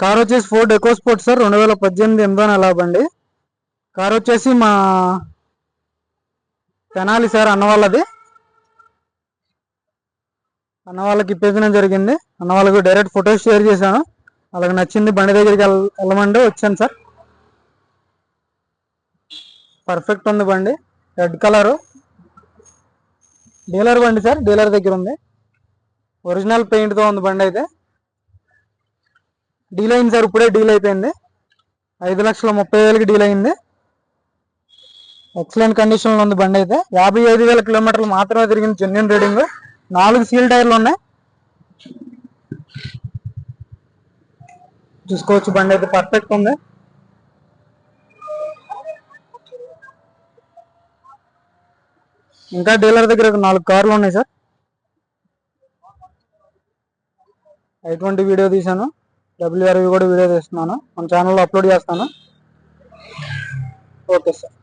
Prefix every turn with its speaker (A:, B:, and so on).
A: Car వచ్చేసి Ford echo sport sir, 2018 8వ నెల బండి. కార్ వచ్చేసి మా తెనాలి సార్, అన్న వాళ్ళది. అన్న వాళ్ళకి ఇప్పించడం జరిగింది. అన్న వాళ్ళకి డైరెక్ట్ ఫొటోస్ షేర్ చేశాను. వాళ్ళకి నచ్చింది, బండి దగ్గరికి వెళ్ళమంటే వచ్చాను సార్. పర్ఫెక్ట్ ఉంది బండి, రెడ్ కలరు. డీలర్ బండి సార్, డీలర్ దగ్గర ఉంది. ఒరిజినల్ పెయింట్తో ఉంది బండి అయితే. డీల్ అయింది సార్, ఇప్పుడే డీల్ అయిపోయింది. 5,30,000కి డీల్ అయింది. ఎక్సలెంట్ కండిషన్లో ఉంది బండి అయితే. 55,000 కిలోమీటర్లు మాత్రమే తిరిగింది, జెన్యున్ రీడింగ్. 4 సీల్ టైర్లు ఉన్నాయి. చూసుకోవచ్చు, బండి అయితే పర్ఫెక్ట్ ఉంది. ఇంకా డీలర్ దగ్గర 4 కార్లు ఉన్నాయి సార్. I20 వీడియో తీశాను, WRV కూడా వీడియో తీస్తున్నాను, మన ఛానల్లో అప్లోడ్ చేస్తాను. Okay sir.